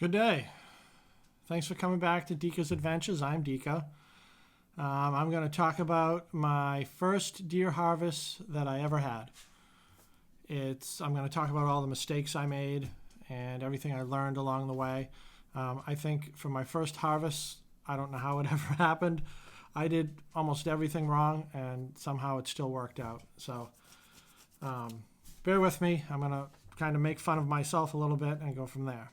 Good day. Thanks for coming back to Dika's Adventures. I'm Dika. I'm going to talk about my first deer harvest that I ever had. I'm going to talk about all the mistakes I made and everything I learned along the way. I think for my first harvest, I don't know how it ever happened. I did almost everything wrong, and somehow it still worked out. So bear with me. I'm going to kind of make fun of myself a little bit and go from there.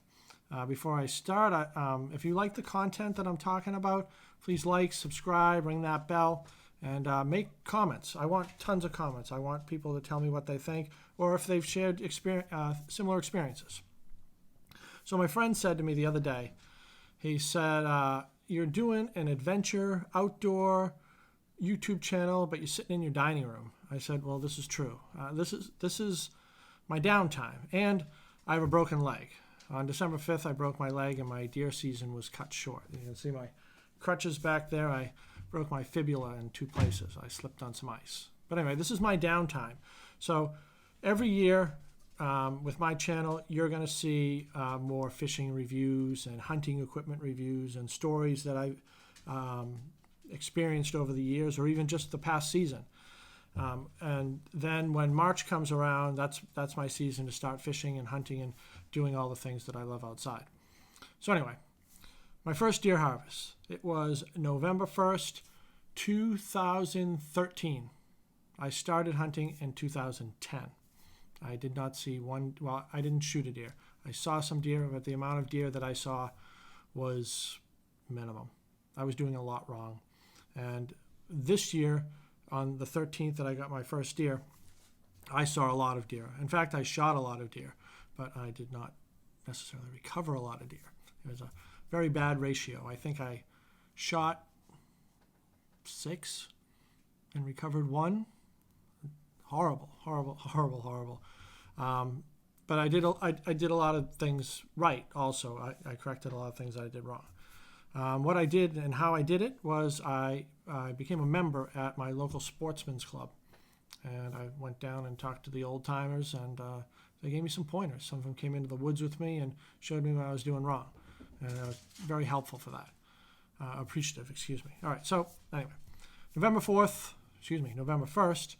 Before I start, if you like the content that I'm talking about, please like, subscribe, ring that bell, and make comments. I want tons of comments. I want people to tell me what they think or if they've shared similar experiences. So my friend said to me the other day, he said, you're doing an adventure outdoor YouTube channel, but you're sitting in your dining room. I said, well, this is true. This is my downtime, and I have a broken leg. On December 5th, I broke my leg and my deer season was cut short. You can see my crutches back there. I broke my fibula in two places. I slipped on some ice. But anyway, this is my downtime. So every year with my channel, you're going to see more fishing reviews and hunting equipment reviews and stories that I've experienced over the years or even just the past season. And then when March comes around, that's my season to start fishing and hunting and doing all the things that I love outside. So anyway, my first deer harvest, it was November 1st, 2013. I started hunting in 2010. I did not see I didn't shoot a deer. I saw some deer, but the amount of deer that I saw was minimum. I was doing a lot wrong. And this year, on the 13th that I got my first deer, I saw a lot of deer. In fact, I shot a lot of deer, but I did not necessarily recover a lot of deer. It was a very bad ratio. I think I shot 6 and recovered 1. Horrible. But I did a lot of things right also. I corrected a lot of things that I did wrong. What I did and how I did it was I became a member at my local sportsman's club. And I went down and talked to the old timers, and they gave me some pointers. Some of them came into the woods with me and showed me what I was doing wrong. And I was very helpful for that. Appreciative, excuse me. All right, so anyway, November 1st,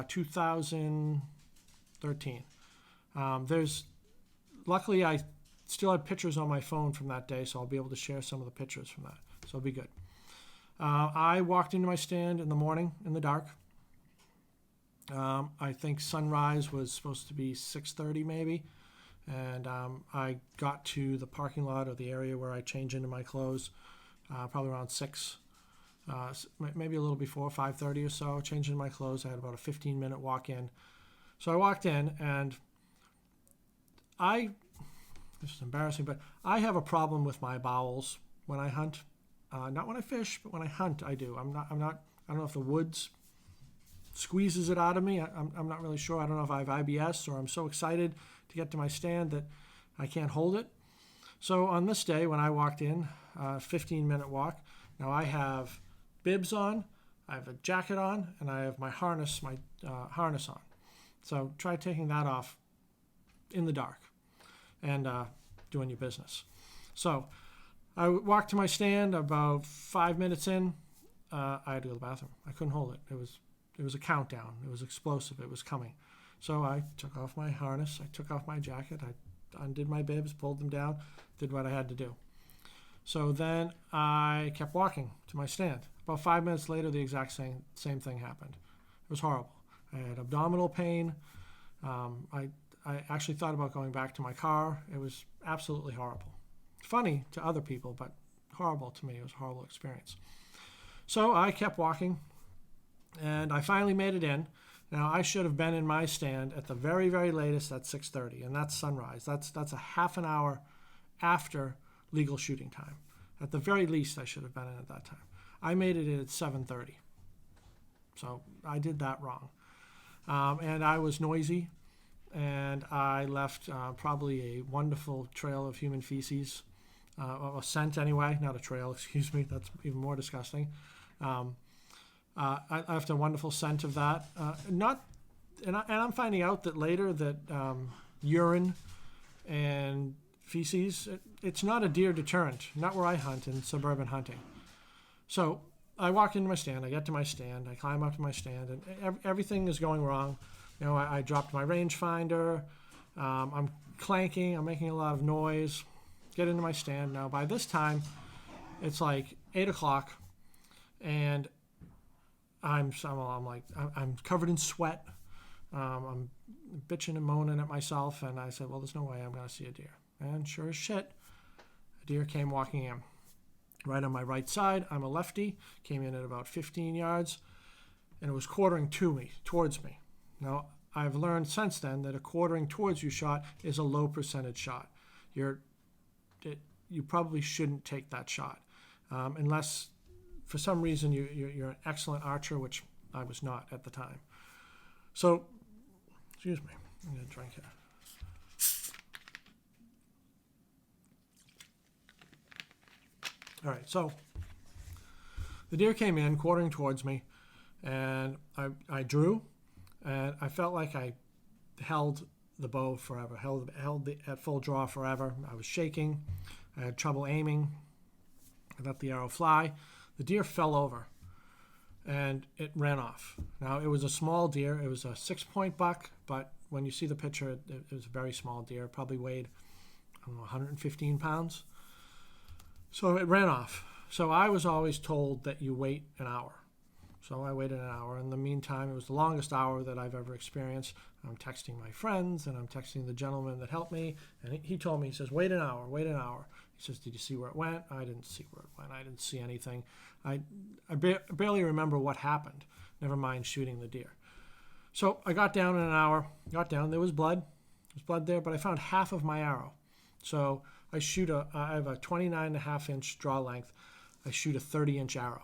2013. Luckily, I still had pictures on my phone from that day, so I'll be able to share some of the pictures from that. So it'll be good. I walked into my stand in the morning in the dark. I think sunrise was supposed to be 6:30 maybe, and I got to the parking lot or the area where I change into my clothes probably around 6, maybe a little before 5:30 or so. Changed into my clothes. I had about a 15-minute walk in. So I walked in, and this is embarrassing, but I have a problem with my bowels when I hunt. Not when I fish, but when I hunt, I do. I don't know if the woods squeezes it out of me. I'm not really sure. I don't know if I have IBS or I'm so excited to get to my stand that I can't hold it. So on this day when I walked in, 15-minute walk, now I have bibs on, I have a jacket on, and I have my harness on. So try taking that off in the dark and doing your business. So I walked to my stand. About 5 minutes in, I had to go to the bathroom. I couldn't hold it. It was a countdown. It was explosive. It was coming. So I took off my harness. I took off my jacket. I undid my bibs, pulled them down, did what I had to do. So then I kept walking to my stand. About 5 minutes later, the exact same thing happened. It was horrible. I had abdominal pain. I actually thought about going back to my car. It was absolutely horrible. Funny to other people, but horrible to me. It was a horrible experience. So I kept walking, and I finally made it in. Now, I should have been in my stand at the very, very latest at 6:30, and that's sunrise. That's a half an hour after legal shooting time. At the very least, I should have been in at that time. I made it in at 7:30, so I did that wrong. And I was noisy, and I left probably a wonderful trail of human feces, a scent anyway, not a trail, excuse me. That's even more disgusting. I left a wonderful scent of that. And I'm finding out that later that urine and feces. It's not a deer deterrent, not where I hunt in suburban hunting. So I walk into my stand, I get to my stand, I climb up to my stand, and everything is going wrong. You know, I dropped my rangefinder, I'm clanking, I'm making a lot of noise, get into my stand. Now by this time, it's like 8 o'clock, and I'm covered in sweat. I'm bitching and moaning at myself, and I said, well, there's no way I'm going to see a deer. And sure as shit, a deer came walking in. Right on my right side, I'm a lefty, came in at about 15 yards, and it was quartering towards me. Now, I've learned since then that a quartering towards you shot is a low percentage shot. You probably shouldn't take that shot, unless for some reason you're an excellent archer, which I was not at the time. So, excuse me, I'm going to drink here. All right, so the deer came in, quartering towards me, and I drew, and I felt like I held the bow forever, held at full draw forever. I was shaking. I had trouble aiming. I let the arrow fly. The deer fell over, and it ran off. Now, it was a small deer. It was a 6-point buck, but when you see the picture, it was a very small deer. It probably weighed, 115 pounds. So it ran off. So I was always told that you wait an hour. So I waited an hour. In the meantime, it was the longest hour that I've ever experienced. I'm texting my friends, and I'm texting the gentleman that helped me. And he told me, he says, wait an hour, wait an hour. He says, did you see where it went? I didn't see where it went. I didn't see anything. I barely remember what happened, never mind shooting the deer. So I got down in an hour, there was blood. There was blood there, but I found half of my arrow. So I have a 29.5-inch draw length. I shoot a 30-inch arrow.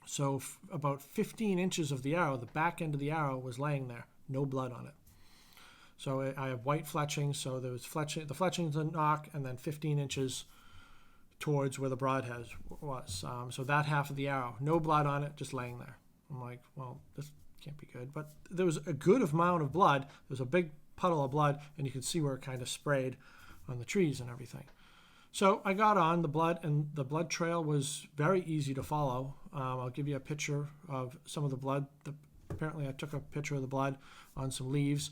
So about 15 inches of the arrow, the back end of the arrow was laying there, no blood on it. So I have white fletching, so there was fletching, the fletching's a knock, and then 15 inches towards where the broadhead was. So that half of the arrow, no blood on it, just laying there. I'm like, well, this can't be good. But there was a good amount of blood. There was a big puddle of blood, and you could see where it kind of sprayed on the trees and everything. So I got on the blood, and the blood trail was very easy to follow. I'll give you a picture of some of the blood. Apparently I took a picture of the blood on some leaves.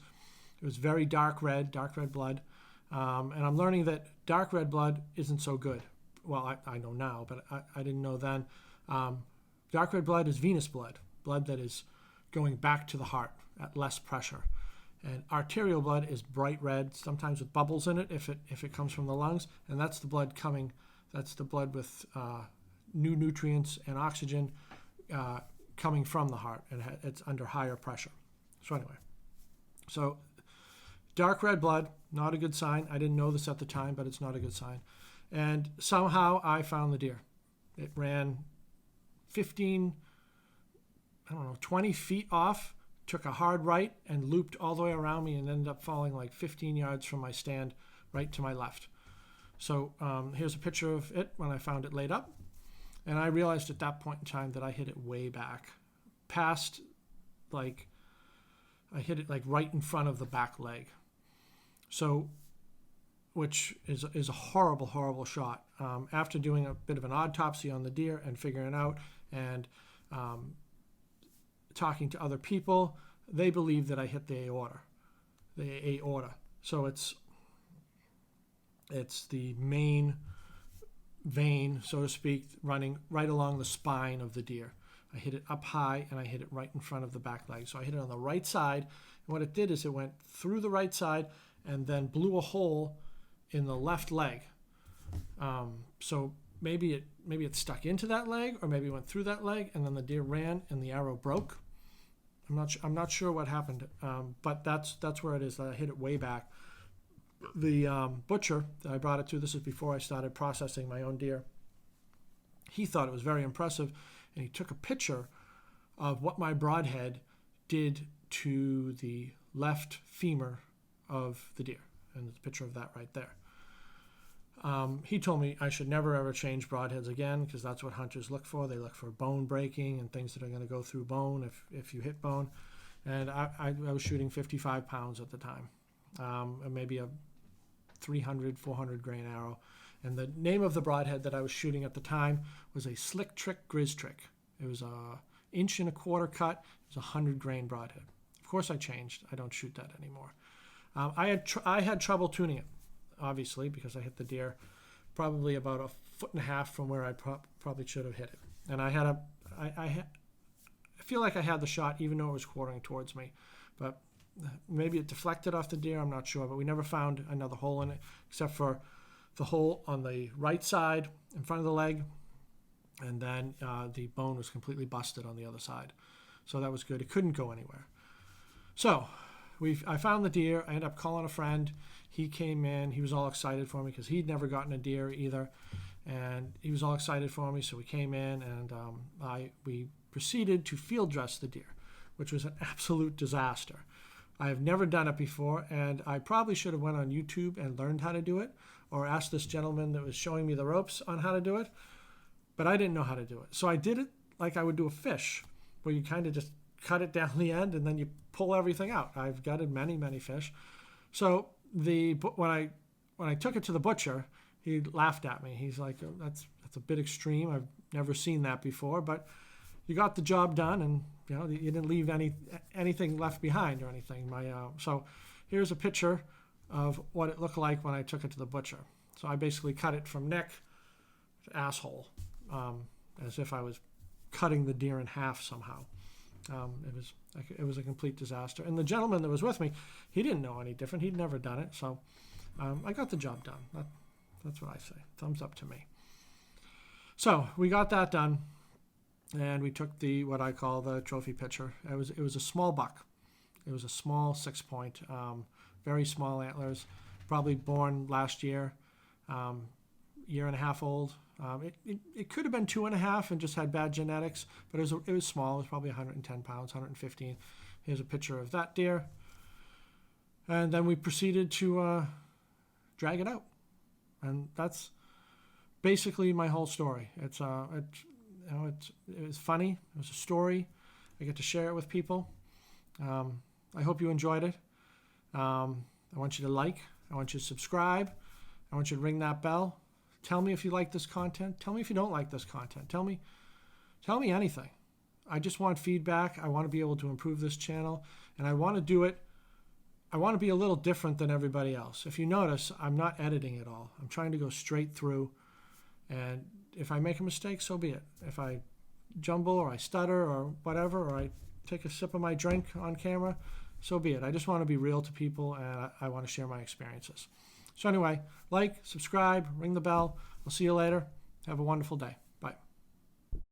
It was very dark red blood. And I'm learning that dark red blood isn't so good. Well, I know now, but I didn't know then. Dark red blood is venous blood that is going back to the heart at less pressure. And arterial blood is bright red, sometimes with bubbles in it if it comes from the lungs, and that's the blood with new nutrients and oxygen coming from the heart, and it's under higher pressure. So anyway, dark red blood, not a good sign. I didn't know this at the time, but it's not a good sign. And somehow I found the deer. It ran 20 feet off, took a hard right and looped all the way around me and ended up falling like 15 yards from my stand right to my left. So here's a picture of it when I found it laid up. And I realized at that point in time that I hit it way back, past, I hit it like right in front of the back leg. So, which is a horrible, horrible shot. After doing a bit of an autopsy on the deer and figuring it out and talking to other people, they believe that I hit the aorta. So it's the main vein, so to speak, running right along the spine of the deer. I hit it up high, and I hit it right in front of the back leg. So I hit it on the right side, and what it did is it went through the right side and then blew a hole in the left leg. So maybe it stuck into that leg, or maybe it went through that leg, and then the deer ran and the arrow broke. I'm not sure what happened, but that's where it is. That I hit it way back. The butcher that I brought it to, this is before I started processing my own deer, he thought it was very impressive, and he took a picture of what my broadhead did to the left femur of the deer, and there's a picture of that right there. He told me I should never ever change broadheads again, because that's what hunters look for. They look for bone breaking and things that are going to go through bone if you hit bone. And I was shooting 55 pounds at the time, and maybe a 300, 400 grain arrow. And the name of the broadhead that I was shooting at the time was a Slick Trick Grizz Trick. It was a 1.25 inch cut. It was a 100 grain broadhead. Of course I changed. I don't shoot that anymore. I had trouble tuning it, obviously, because I hit the deer probably about 1.5 feet from where I probably should have hit it. And I feel like I had the shot even though it was quartering towards me. But maybe it deflected off the deer, I'm not sure. But we never found another hole in it except for the hole on the right side in front of the leg. And then the bone was completely busted on the other side. So that was good. It couldn't go anywhere. So I found the deer. I ended up calling a friend. He came in. He was all excited for me because he'd never gotten a deer either. And he was all excited for me. So we came in and we proceeded to field dress the deer, which was an absolute disaster. I have never done it before, and I probably should have went on YouTube and learned how to do it, or asked this gentleman that was showing me the ropes on how to do it, but I didn't know how to do it. So I did it like I would do a fish, where you kind of just cut it down the end and then you pull everything out. I've gutted many, many fish. So when I took it to the butcher, he laughed at me. He's like, oh, that's a bit extreme. I've never seen that before, but you got the job done, and you didn't leave anything left behind or anything. So here's a picture of what it looked like when I took it to the butcher. So I basically cut it from neck to asshole, as if I was cutting the deer in half somehow. It was a complete disaster. And the gentleman that was with me, he didn't know any different. He'd never done it. So I got the job done. That's what I say. Thumbs up to me. So we got that done, and we took what I call the trophy picture. It was a small buck. It was a small 6-point, very small antlers, probably born last year, year and a half old. It could have been 2.5 and just had bad genetics, but it was small. It was probably 110 pounds, 115. Here's a picture of that deer. And then we proceeded to drag it out. And that's basically my whole story. It was funny. It was a story. I get to share it with people. I hope you enjoyed it. I want you to like. I want you to subscribe. I want you to ring that bell. Tell me if you like this content. Tell me if you don't like this content. Tell me anything. I just want feedback. I want to be able to improve this channel, and I want to do it. I want to be a little different than everybody else. If you notice, I'm not editing at all. I'm trying to go straight through, and if I make a mistake, so be it. If I jumble or I stutter or whatever, or I take a sip of my drink on camera, so be it. I just want to be real to people, and I want to share my experiences. So anyway, like, subscribe, ring the bell. I'll see you later. Have a wonderful day.